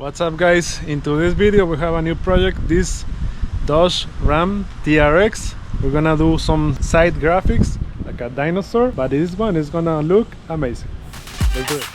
What's up guys, in today's video we have a new project, this Dodge Ram TRX. We're gonna do some side graphics like a dinosaur, but this one is gonna look amazing. Let's do it.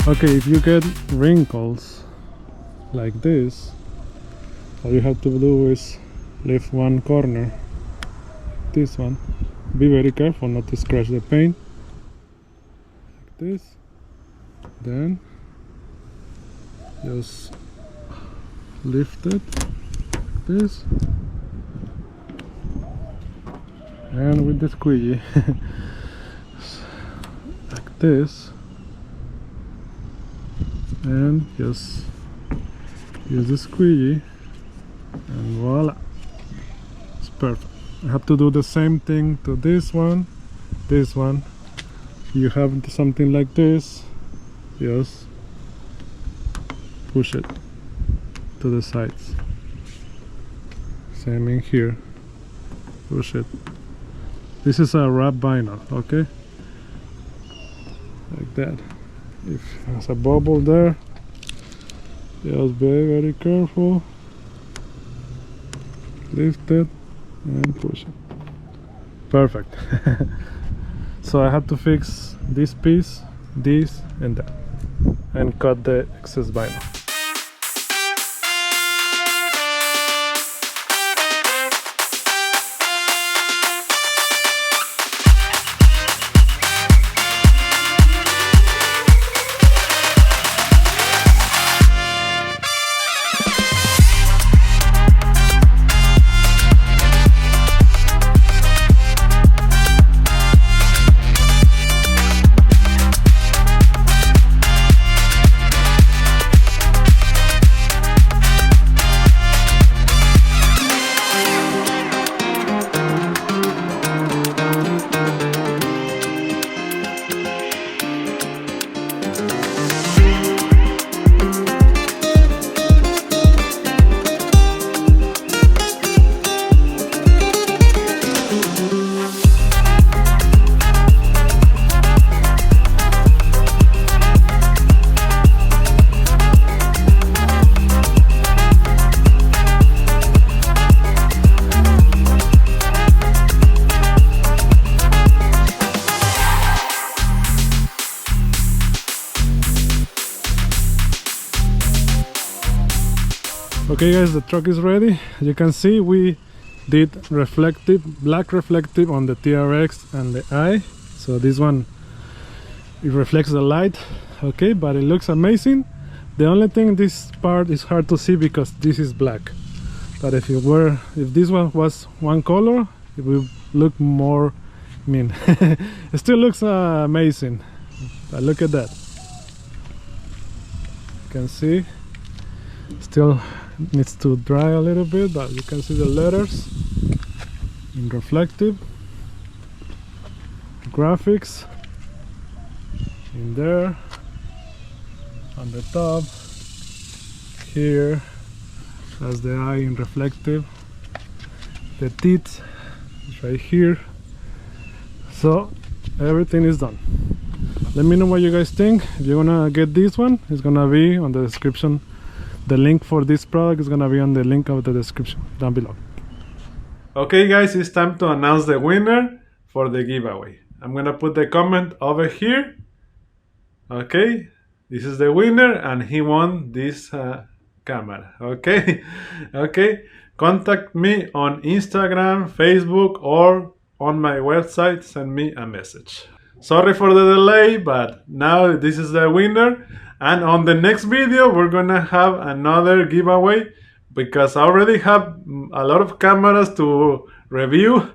Okay, if you get wrinkles like this, all you have to do is lift one corner, this one. Be very careful not to scratch the paint, like this. Then just lift it like this, and with the squeegee like this, and just use the squeegee and voila, it's perfect. I have to do the same thing to this one. You have something like this, just push it to the sides. Same in here, push it. This is a wrap vinyl, okay, like that. If there's a bubble there, just be very careful, lift it and push it. Perfect. So I have to fix this piece, this and that, and cut the excess vinyl. Okay guys, the truck is ready. As you can see, we did black reflective on the TRX and the eye. So this one, it reflects the light, okay, but it looks amazing. The only thing, this part is hard to see because this is black. But if this one was one color, it will look more mean. It still looks amazing. But look at that. You can see, still needs to dry a little bit, but you can see the letters in reflective graphics. in there, on the top, here has the eye in reflective, the teeth is right here. So everything is done. Let me know what you guys think. If you're gonna get this one, it's gonna be on the description. The link for this product is gonna be on the link of the description down below. Okay guys, it's time to announce the winner for the giveaway. I'm gonna put the comment over here. Okay, this is the winner and he won this camera. Okay. Okay, contact me on Instagram, Facebook, or on my website. Send me a message. Sorry for the delay, but now this is the winner, and on the next video we're gonna have another giveaway because I already have a lot of cameras to review,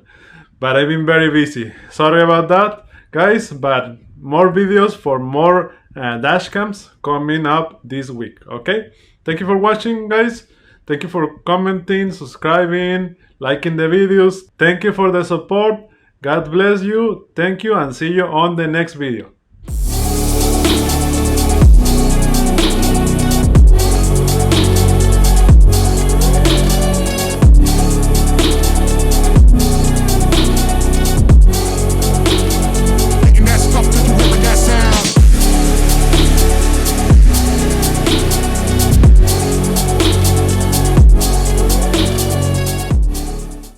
but I've been very busy. Sorry about that guys, but more videos for more dash cams coming up this week. Okay, thank you for watching guys. Thank you for commenting, subscribing, liking the videos. Thank you for the support. God bless you. Thank you and see you on the next video.